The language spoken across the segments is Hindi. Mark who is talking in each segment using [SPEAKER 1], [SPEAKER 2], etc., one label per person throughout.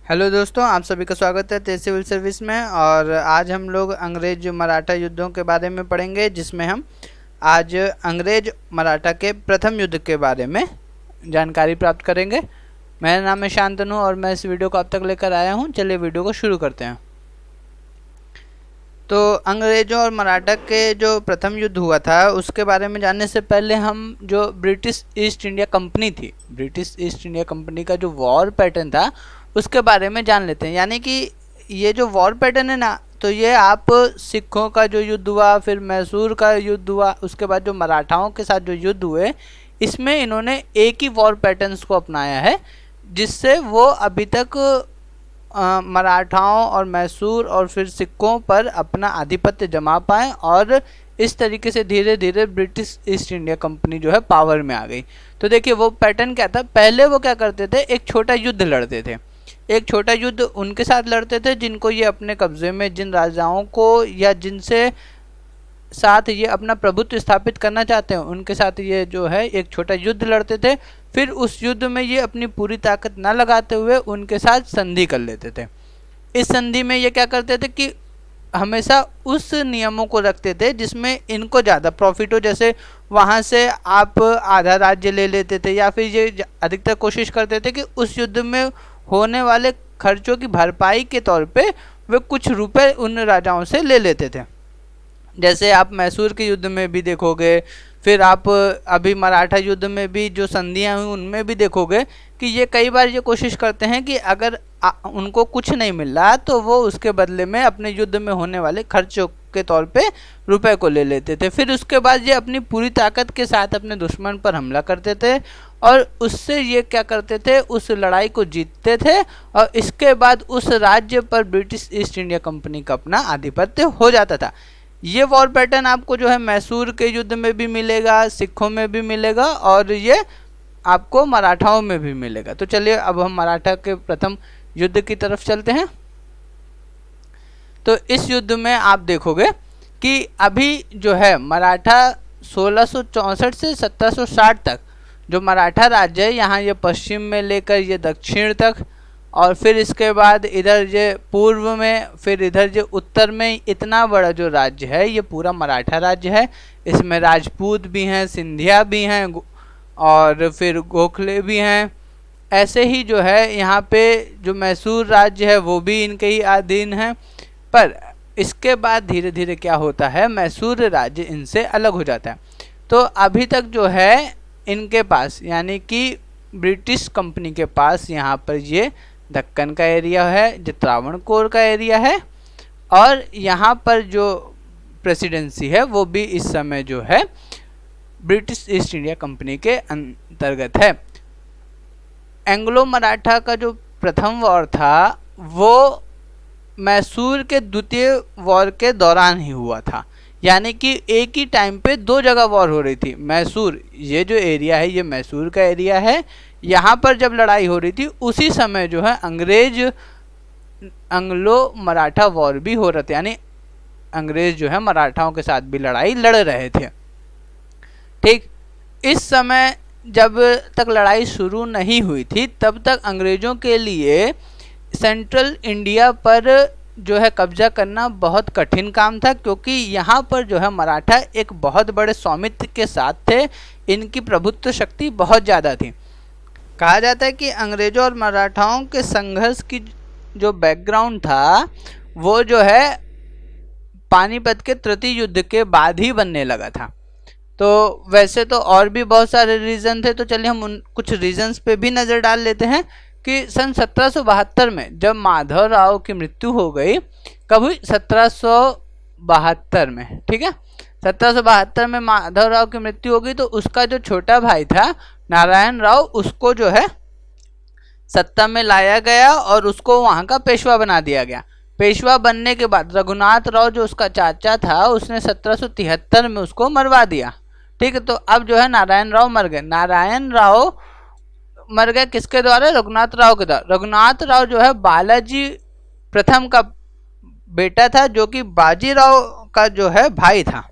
[SPEAKER 1] हेलो दोस्तों, आप सभी का स्वागत है तेज सिविल सर्विस में। और आज हम लोग अंग्रेज मराठा युद्धों के बारे में पढ़ेंगे, जिसमें हम आज अंग्रेज मराठा के प्रथम युद्ध के बारे में जानकारी प्राप्त करेंगे। मेरा नाम है शांतनु और मैं इस वीडियो को अब तक लेकर आया हूं। चलिए वीडियो को शुरू करते हैं। तो अंग्रेजों और मराठा के जो प्रथम युद्ध हुआ था उसके बारे में जानने से पहले हम जो ब्रिटिश ईस्ट इंडिया कंपनी थी, ब्रिटिश ईस्ट इंडिया कंपनी का जो वॉर पैटर्न था उसके बारे में जान लेते हैं। यानी कि ये जो वॉर पैटर्न है ना, तो ये आप सिखों का जो युद्ध हुआ, फिर मैसूर का युद्ध हुआ, उसके बाद जो मराठाओं के साथ जो युद्ध हुए, इसमें इन्होंने एक ही वॉर पैटर्न्स को अपनाया है, जिससे वो अभी तक मराठाओं और मैसूर और फिर सिखों पर अपना आधिपत्य जमा पाए। और इस तरीके से धीरे धीरे ब्रिटिश ईस्ट इंडिया कंपनी जो है पावर में आ गई। तो देखिए वो पैटर्न क्या था। पहले वो क्या करते थे, एक छोटा युद्ध लड़ते थे। एक छोटा युद्ध उनके साथ लड़ते थे जिनको ये अपने कब्जे में, जिन राजाओं को या जिनसे साथ ये अपना प्रभुत्व स्थापित करना चाहते हैं, उनके साथ ये जो है एक छोटा युद्ध लड़ते थे। फिर उस युद्ध में ये अपनी पूरी ताकत न लगाते हुए उनके साथ संधि कर लेते थे। इस संधि में ये क्या करते थे कि हमेशा उस नियमों को रखते थे जिसमें इनको ज़्यादा प्रॉफिट हो। जैसे वहाँ से आप आधा राज्य ले लेते थे, या फिर ये अधिकतर कोशिश करते थे कि उस युद्ध में होने वाले खर्चों की भरपाई के तौर पे वे कुछ रुपए उन राजाओं से ले लेते थे। जैसे आप मैसूर के युद्ध में भी देखोगे, फिर आप अभी मराठा युद्ध में भी जो संधियां हुई उनमें भी देखोगे कि ये कई बार ये कोशिश करते हैं कि अगर उनको कुछ नहीं मिल रहा तो वो उसके बदले में अपने युद्ध में होने वाले खर्चों के तौर पे रुपए को ले लेते थे। फिर उसके बाद ये अपनी पूरी ताकत के साथ अपने दुश्मन पर हमला करते थे और उससे ये क्या करते थे, उस लड़ाई को जीतते थे। और इसके बाद उस राज्य पर ब्रिटिश ईस्ट इंडिया कंपनी का अपना आधिपत्य हो जाता था। ये वॉर पैटर्न आपको जो है मैसूर के युद्ध में भी मिलेगा, सिखों में भी मिलेगा और ये आपको मराठाओं में भी मिलेगा। तो चलिए अब हम मराठा के प्रथम युद्ध की तरफ चलते हैं। तो इस युद्ध में आप देखोगे कि अभी जो है मराठा 1664 से 1760 तक जो मराठा राज्य है, यहाँ ये पश्चिम में लेकर ये दक्षिण तक, और फिर इसके बाद इधर ये पूर्व में, फिर इधर ये उत्तर में, इतना बड़ा जो राज्य है ये पूरा मराठा राज्य है। इसमें राजपूत भी हैं, सिंधिया भी हैं और फिर गोखले भी हैं। ऐसे ही जो है यहाँ पे जो मैसूर राज्य है वो भी इनके ही अधीन है। पर इसके बाद धीरे धीरे क्या होता है, मैसूर राज्य इनसे अलग हो जाता है। तो अभी तक जो है इनके पास, यानी कि ब्रिटिश कंपनी के पास यहाँ पर ये दक्कन का एरिया है, जो त्रावणकोर का एरिया है, और यहाँ पर जो प्रेसिडेंसी है वो भी इस समय जो है ब्रिटिश ईस्ट इंडिया कंपनी के अंतर्गत है। एंग्लो मराठा का जो प्रथम वॉर था वो मैसूर के द्वितीय वॉर के दौरान ही हुआ था। यानी कि एक ही टाइम पे दो जगह वॉर हो रही थी। मैसूर, ये जो एरिया है ये मैसूर का एरिया है, यहाँ पर जब लड़ाई हो रही थी उसी समय जो है अंग्रेज एंग्लो मराठा वॉर भी हो रहे थे। यानी अंग्रेज जो है मराठाओं के साथ भी लड़ाई लड़ रहे थे। ठीक, इस समय जब तक लड़ाई शुरू नहीं हुई थी तब तक अंग्रेजों के लिए सेंट्रल इंडिया पर जो है कब्जा करना बहुत कठिन काम था, क्योंकि यहाँ पर जो है मराठा एक बहुत बड़े स्वामित्व के साथ थे। इनकी प्रभुत्व शक्ति बहुत ज़्यादा थी। कहा जाता है कि अंग्रेजों और मराठाओं के संघर्ष की जो बैकग्राउंड था वो जो है पानीपत के तृतीय युद्ध के बाद ही बनने लगा था। तो वैसे तो और भी बहुत सारे रीज़न थे, तो चलिए हम उन कुछ रीजन्स पे भी नज़र डाल लेते हैं कि सन 1772 में जब माधवराव की मृत्यु हो गई, कभी 1772 में, ठीक है, 1772 में माधवराव की मृत्यु हो गई, तो उसका जो छोटा भाई था नारायण राव, उसको जो है सत्ता में लाया गया और उसको वहाँ का पेशवा बना दिया गया। पेशवा बनने के बाद रघुनाथ राव जो उसका चाचा था उसने 1773 में उसको मरवा दिया। ठीक है, तो अब जो है नारायण राव मर गए। नारायण राव मर गए किसके द्वारा? रघुनाथ राव के द्वारा। रघुनाथ राव जो है बालाजी प्रथम का बेटा था, जो कि बाजीराव का जो है भाई था।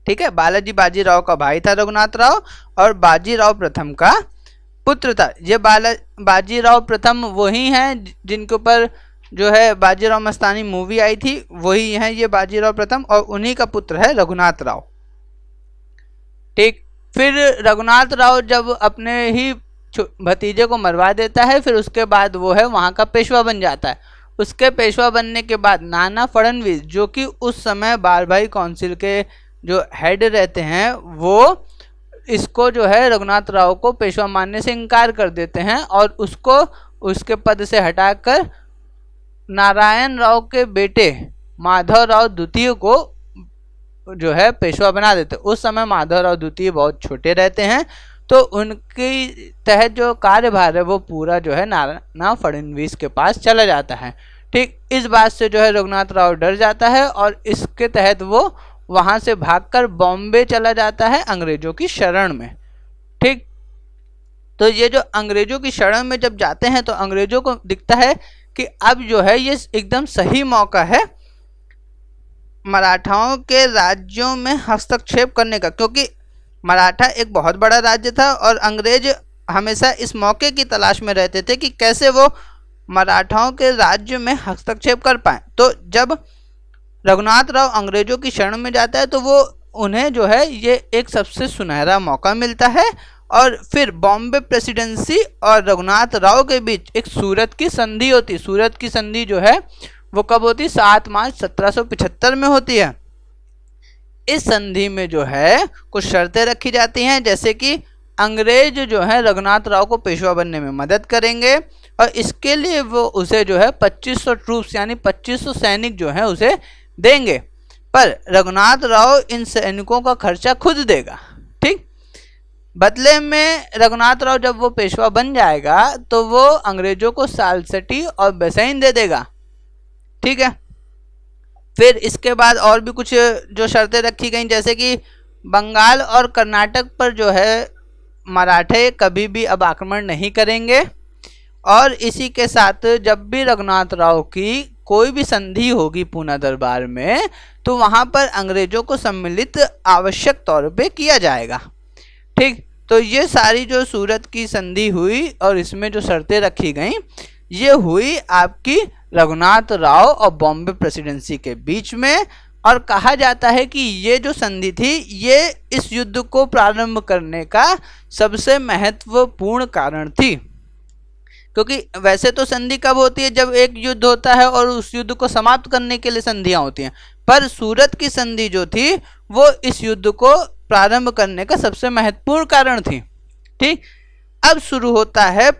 [SPEAKER 1] ठीक है, बालाजी बाजीराव का भाई था रघुनाथ राव, और बाजीराव प्रथम का पुत्र था। ये बाजीराव प्रथम वही हैं जिनके ऊपर जो है बाजीराव मस्तानी मूवी आई थी, वही हैं ये बाजीराव प्रथम, और उन्हीं का पुत्र है रघुनाथ राव। ठीक, फिर रघुनाथ राव जब अपने ही भतीजे को मरवा देता है, फिर उसके बाद वो है वहाँ का पेशवा बन जाता है। उसके पेशवा बनने के बाद नाना फडणवीस, जो कि उस समय बारभाई काउंसिल के जो हेड रहते हैं, वो इसको जो है रघुनाथ राव को पेशवा मानने से इनकार कर देते हैं और उसको उसके पद से हटाकर नारायण राव के बेटे माधव राव द्वितीय को जो है पेशवा बना देते। उस समय माधव राव द्वितीय बहुत छोटे रहते हैं, तो उनके तहत जो कार्यभार है वो पूरा जो है नाना फडणवीस के पास चला जाता है। ठीक, इस बात से जो है रघुनाथ राव डर जाता है और इसके तहत वो वहाँ से भागकर बॉम्बे चला जाता है अंग्रेजों की शरण में। ठीक, तो ये जो अंग्रेजों की शरण में जब जाते हैं तो अंग्रेजों को दिखता है कि अब जो है ये एकदम सही मौका है मराठाओं के राज्यों में हस्तक्षेप करने का, क्योंकि मराठा एक बहुत बड़ा राज्य था और अंग्रेज हमेशा इस मौके की तलाश में रहते थे कि कैसे वो मराठाओं के राज्य में हस्तक्षेप कर पाए। तो जब रघुनाथ राव अंग्रेजों की शरण में जाता है तो वो उन्हें जो है ये एक सबसे सुनहरा मौका मिलता है और फिर बॉम्बे प्रेसिडेंसी और रघुनाथ राव के बीच एक सूरत की संधि होती है। सूरत की संधि जो है वो कब होती है? 7 मार्च 1775 में होती है। इस संधि में जो है कुछ शर्तें रखी जाती हैं, जैसे कि अंग्रेज जो है रघुनाथ राव को पेशवा बनने में मदद करेंगे और इसके लिए वो उसे जो है 2500 ट्रूप्स यानी 2500 सैनिक जो है उसे देंगे, पर रघुनाथ राव इन सैनिकों का खर्चा खुद देगा। ठीक, बदले में रघुनाथ राव जब वो पेशवा बन जाएगा तो वो अंग्रेजों को सालसटी और बेसैन दे देगा। ठीक है, फिर इसके बाद और भी कुछ जो शर्तें रखी गई, जैसे कि बंगाल और कर्नाटक पर जो है मराठे कभी भी अब आक्रमण नहीं करेंगे और इसी के साथ जब भी रघुनाथ राव की कोई भी संधि होगी पूना दरबार में तो वहाँ पर अंग्रेजों को सम्मिलित आवश्यक तौर पे किया जाएगा। ठीक, तो ये सारी जो सूरत की संधि हुई और इसमें जो शर्तें रखी गई ये हुई आपकी रघुनाथ राव और बॉम्बे प्रेसिडेंसी के बीच में, और कहा जाता है कि ये जो संधि थी ये इस युद्ध को प्रारंभ करने का सबसे महत्वपूर्ण कारण थी। क्योंकि वैसे तो संधि कब होती है? जब एक युद्ध होता है और उस युद्ध को समाप्त करने के लिए संधियां होती हैं, पर सूरत की संधि जो थी वो इस युद्ध को प्रारंभ करने का सबसे महत्वपूर्ण कारण थी। ठीक, अब शुरू होता है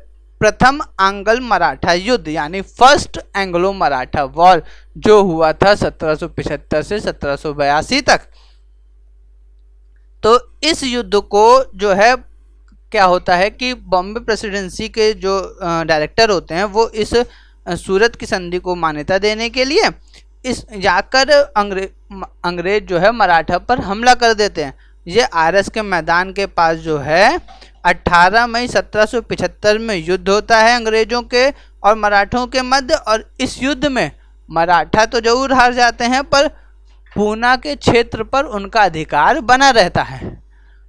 [SPEAKER 1] प्रथम आंग्ल मराठा युद्ध यानी फर्स्ट एंग्लो मराठा वॉर, जो हुआ था 1775 से 1782 तक। तो इस युद्ध को जो है क्या होता है कि बॉम्बे प्रेसिडेंसी के जो डायरेक्टर होते हैं वो इस सूरत की संधि को मान्यता देने के लिए इस जाकर अंग्रेज जो है मराठा पर हमला कर देते हैं। ये आरएस के मैदान के पास जो है 18 मई 1775 में युद्ध होता है अंग्रेजों के और मराठों के मध्य, और इस युद्ध में मराठा तो जरूर हार जाते हैं पर पूना के क्षेत्र पर उनका अधिकार बना रहता है।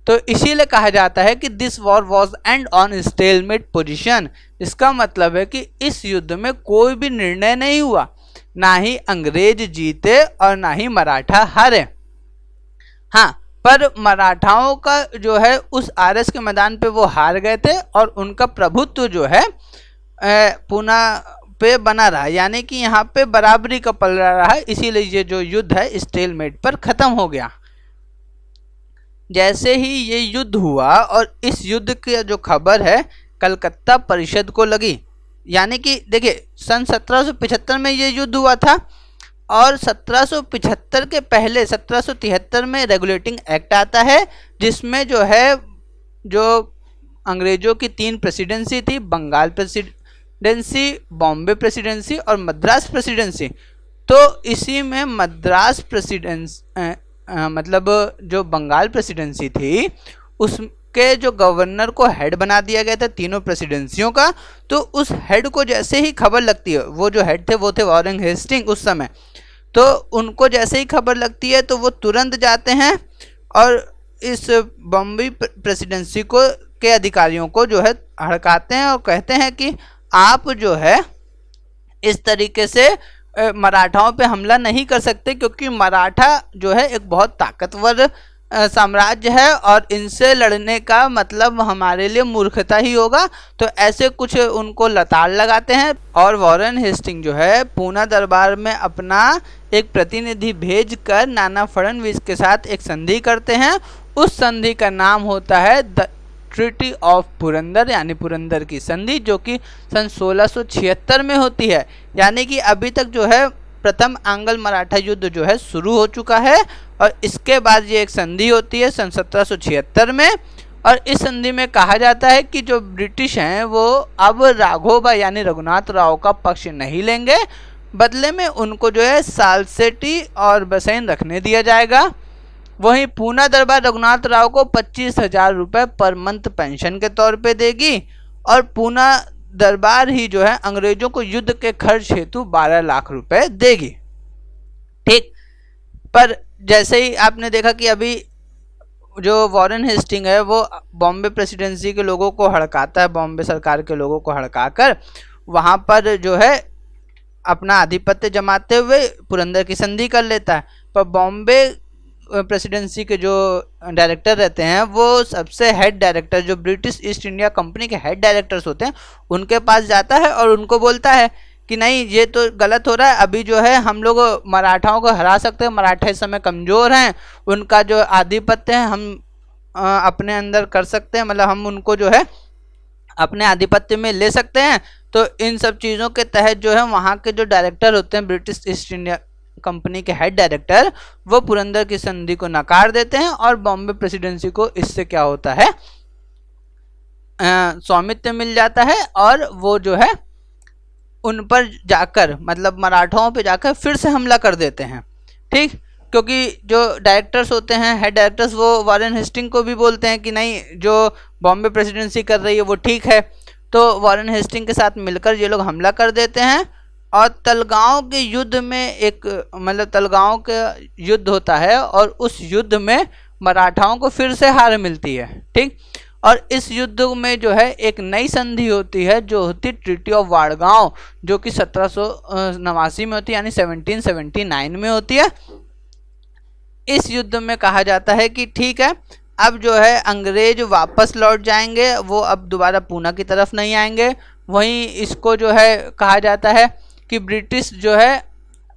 [SPEAKER 1] तो इसीलिए कहा जाता है कि this war was and on stalemate position. इसका मतलब है कि इस युद्ध में कोई भी निर्णय नहीं हुआ, ना ही अंग्रेज जीते और ना ही मराठा हारे। हाँ, पर मराठाओं का जो है उस आरएस के मैदान पे वो हार गए थे और उनका प्रभुत्व जो है पूना पे बना रहा, यानी कि यहाँ पे बराबरी का पलड़ा रहा। इसीलिए ये जो युद्ध है स्टेलमेट पर ख़त्म हो गया। जैसे ही ये युद्ध हुआ और इस युद्ध की जो खबर है कलकत्ता परिषद को लगी, यानी कि देखिए सन 1775 में ये युद्ध हुआ था और 1775 के पहले 1773 में रेगुलेटिंग एक्ट आता है जिसमें जो है जो अंग्रेजों की 3 प्रेसिडेंसी थी, बंगाल प्रेसिडेंसी, बॉम्बे प्रेसिडेंसी और मद्रास प्रेसिडेंसी। तो इसी में मद्रास प्रेसिडेंसी मतलब जो बंगाल प्रेसिडेंसी थी उसके जो गवर्नर को हेड बना दिया गया था तीनों प्रेसिडेंसियों का। तो उस हेड को जैसे ही खबर लगती है, वो जो हेड थे वो थे वॉरेन हेस्टिंग उस समय, तो उनको जैसे ही खबर लगती है तो वो तुरंत जाते हैं और इस बॉम्बे प्रेसिडेंसी को के अधिकारियों को जो है हड़काते हैं और कहते हैं कि आप जो है इस तरीके से मराठाओं पे हमला नहीं कर सकते, क्योंकि मराठा जो है एक बहुत ताकतवर साम्राज्य है और इनसे लड़ने का मतलब हमारे लिए मूर्खता ही होगा। तो ऐसे कुछ उनको लताड़ लगाते हैं और वॉरेन हेस्टिंग जो है पूना दरबार में अपना एक प्रतिनिधि भेजकर नाना फडणवीस के साथ एक संधि करते हैं। उस संधि का नाम होता है द ट्रीटी ऑफ पुरंदर, यानी पुरंदर की संधि, जो कि सन 1676 में होती है। यानी कि अभी तक जो है प्रथम आंग्ल मराठा युद्ध जो है शुरू हो चुका है और इसके बाद ये एक संधि होती है सन 1776 में। और इस संधि में कहा जाता है कि जो ब्रिटिश हैं वो अब राघोबा यानी रघुनाथ राव का पक्ष नहीं लेंगे, बदले में उनको जो है सालसेटी और बसैन रखने दिया जाएगा। वहीं पूना दरबार रघुनाथ राव को 25,000 रुपये पर मंथ पेंशन के तौर पे देगी और पूना दरबार ही जो है अंग्रेजों को युद्ध के खर्च हेतु 12 लाख रुपए देगी। ठीक, पर जैसे ही आपने देखा कि अभी जो वॉरेन हेस्टिंग है वो बॉम्बे प्रेसिडेंसी के लोगों को हड़काता है, बॉम्बे सरकार के लोगों को हड़काकर वहाँ पर जो है अपना आधिपत्य जमाते हुए पुरंदर की संधि कर लेता है। पर बॉम्बे प्रेसिडेंसी के जो डायरेक्टर रहते हैं वो सबसे हेड डायरेक्टर, जो ब्रिटिश ईस्ट इंडिया कंपनी के हेड डायरेक्टर्स होते हैं, उनके पास जाता है और उनको बोलता है कि नहीं, ये तो गलत हो रहा है। अभी जो है हम लोग मराठाओं को हरा सकते हैं, मराठा इस समय कमज़ोर हैं, उनका जो आधिपत्य है हम अपने अंदर कर सकते हैं, मतलब हम उनको जो है अपने आधिपत्य में ले सकते हैं। तो इन सब चीज़ों के तहत जो है वहाँ के जो डायरेक्टर होते हैं, ब्रिटिश ईस्ट इंडिया कंपनी के हेड डायरेक्टर, वो पुरंदर की संधि को नकार देते हैं और बॉम्बे प्रेसिडेंसी को इससे क्या होता है, स्वामित्व मिल जाता है और वो जो है उन पर जाकर, मतलब मराठाओं पे जाकर फिर से हमला कर देते हैं। ठीक, क्योंकि जो डायरेक्टर्स होते हैं, हेड डायरेक्टर्स, वो वॉरेन हेस्टिंग को भी बोलते हैं कि नहीं, जो बॉम्बे प्रेसिडेंसी कर रही है वो ठीक है। तो वॉरेन हेस्टिंग के साथ मिलकर ये लोग हमला कर देते हैं और तलगांव के युद्ध में एक, मतलब तलगांव का युद्ध होता है और उस युद्ध में मराठाओं को फिर से हार मिलती है। ठीक, और इस युद्ध में जो है एक नई संधि होती है जो होती ट्रीटी ऑफ वाड़गांव, जो कि 1789 में होती है, यानी 1779 में होती है। इस युद्ध में कहा जाता है कि ठीक है, अब जो है अंग्रेज वापस लौट जाएंगे, वो अब दोबारा पूना की तरफ नहीं आएंगे। वहीं इसको जो है कहा जाता है कि ब्रिटिश जो है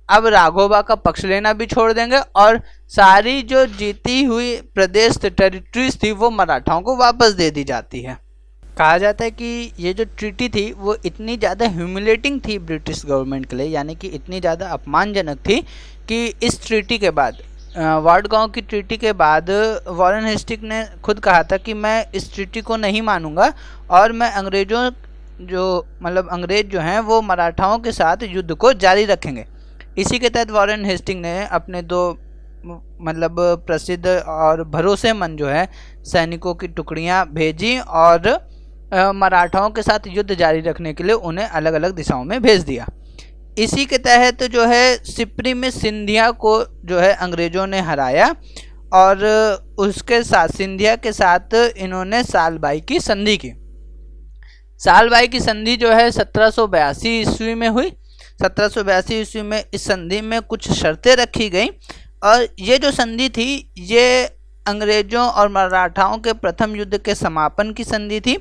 [SPEAKER 1] अब राघोबा का पक्ष लेना भी छोड़ देंगे और सारी जो जीती हुई प्रदेश टेरिटरीज थी वो मराठाओं को वापस दे दी जाती है। कहा जाता है कि ये जो ट्रीटी थी वो इतनी ज़्यादा ह्यूमिलेटिंग थी ब्रिटिश गवर्नमेंट के लिए, यानी कि इतनी ज़्यादा अपमानजनक थी कि इस ट्रीटी के बाद, वाड़गांव की ट्रीटी के बाद, वॉरेन हेस्टिंग ने खुद कहा था कि मैं इस ट्रीटी को नहीं मानूंगा और मैं अंग्रेज़ों जो, मतलब अंग्रेज जो हैं वो मराठाओं के साथ युद्ध को जारी रखेंगे। इसी के तहत वॉरेन हेस्टिंग ने अपने दो मतलब प्रसिद्ध और भरोसेमंद जो है सैनिकों की टुकड़ियां भेजी और मराठाओं के साथ युद्ध जारी रखने के लिए उन्हें अलग अलग दिशाओं में भेज दिया। इसी के तहत जो है सिपरी में सिंधिया को जो है अंग्रेज़ों ने हराया और उसके साथ सिंधिया के साथ इन्होंने सालबाई की संधि की। सालबाई की संधि जो है 1782 ईस्वी में हुई। 1782 ईस्वी में इस संधि में कुछ शर्तें रखी गई और ये जो संधि थी ये अंग्रेज़ों और मराठाओं के प्रथम युद्ध के समापन की संधि थी।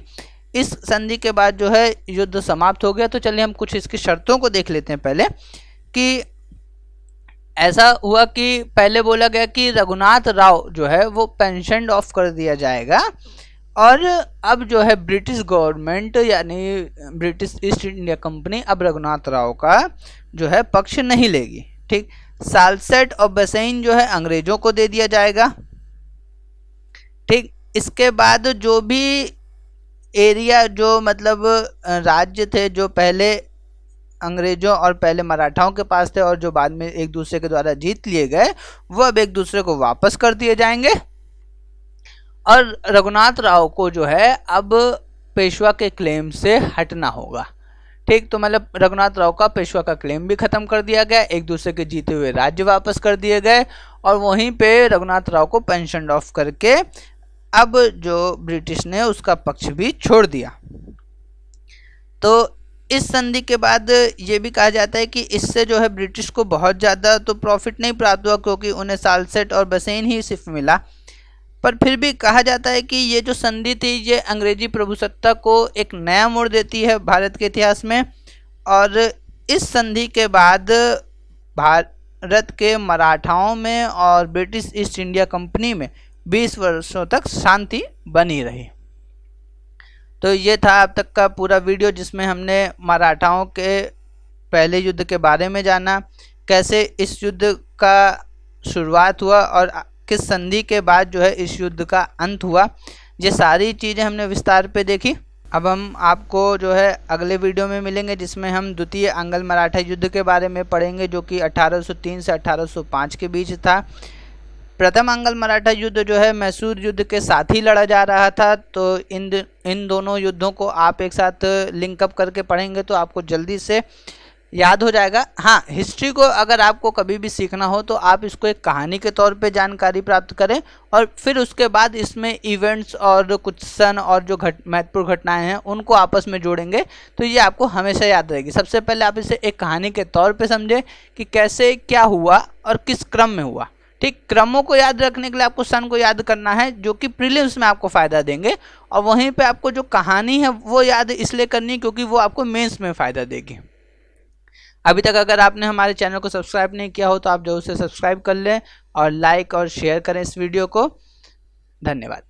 [SPEAKER 1] इस संधि के बाद जो है युद्ध समाप्त हो गया। तो चलिए हम कुछ इसकी शर्तों को देख लेते हैं पहले। कि ऐसा हुआ कि पहले बोला गया कि रघुनाथ राव जो है वो पेंशन ऑफ कर दिया जाएगा और अब जो है ब्रिटिश गवर्नमेंट यानी ब्रिटिश ईस्ट इंडिया कंपनी अब रघुनाथ राव का जो है पक्ष नहीं लेगी। ठीक, सालसेट और बसैन जो है अंग्रेज़ों को दे दिया जाएगा। ठीक, इसके बाद जो भी एरिया, जो मतलब राज्य थे जो पहले अंग्रेज़ों और पहले मराठाओं के पास थे और जो बाद में एक दूसरे के द्वारा जीत लिए गए, वो अब एक दूसरे को वापस कर दिए जाएंगे और रघुनाथ राव को जो है अब पेशवा के क्लेम से हटना होगा। ठीक, तो मतलब रघुनाथ राव का पेशवा का क्लेम भी ख़त्म कर दिया गया, एक दूसरे के जीते हुए राज्य वापस कर दिए गए और वहीं पे रघुनाथ राव को पेंशन ऑफ करके अब जो ब्रिटिश ने उसका पक्ष भी छोड़ दिया। तो इस संधि के बाद ये भी कहा जाता है कि इससे जो है ब्रिटिश को बहुत ज़्यादा तो प्रॉफिट नहीं प्राप्त हुआ, क्योंकि उन्हें साल्सेट और बसेन ही सिर्फ मिला। पर फिर भी कहा जाता है कि ये जो संधि थी ये अंग्रेजी प्रभुसत्ता को एक नया मोड़ देती है भारत के इतिहास में। और इस संधि के बाद भारत के मराठाओं में और ब्रिटिश ईस्ट इंडिया कंपनी में 20 वर्षों तक शांति बनी रही। तो ये था अब तक का पूरा वीडियो, जिसमें हमने मराठाओं के पहले युद्ध के बारे में जाना, कैसे इस युद्ध का शुरुआत हुआ और किस संधि के बाद जो है इस युद्ध का अंत हुआ। ये सारी चीज़ें हमने विस्तार पे देखी। अब हम आपको जो है अगले वीडियो में मिलेंगे, जिसमें हम द्वितीय आंग्ल मराठा युद्ध के बारे में पढ़ेंगे, जो कि 1803 से 1805 के बीच था। प्रथम आंग्ल मराठा युद्ध जो है मैसूर युद्ध के साथ ही लड़ा जा रहा था। तो इन दोनों युद्धों को आप एक साथ लिंकअप करके पढ़ेंगे तो आपको जल्दी से याद हो जाएगा। हाँ, हिस्ट्री को अगर आपको कभी भी सीखना हो तो आप इसको एक कहानी के तौर पे जानकारी प्राप्त करें, और फिर उसके बाद इसमें इवेंट्स और कुछ सन और जो महत्वपूर्ण घटनाएं हैं उनको आपस में जोड़ेंगे, तो ये आपको हमेशा याद रहेगी। सबसे पहले आप इसे एक कहानी के तौर पे समझें कि कैसे क्या हुआ और किस क्रम में हुआ। ठीक, क्रमों को याद रखने के लिए आपको सन को याद करना है, जो कि प्रीलिम्स में आपको फ़ायदा देंगे, और वहीं पे आपको जो कहानी है वो याद इसलिए करनी है क्योंकि वो आपको मेंस में फ़ायदा देगी। अभी तक अगर आपने हमारे चैनल को सब्सक्राइब नहीं किया हो तो आप जरूर से सब्सक्राइब कर लें और लाइक और शेयर करें इस वीडियो को। धन्यवाद।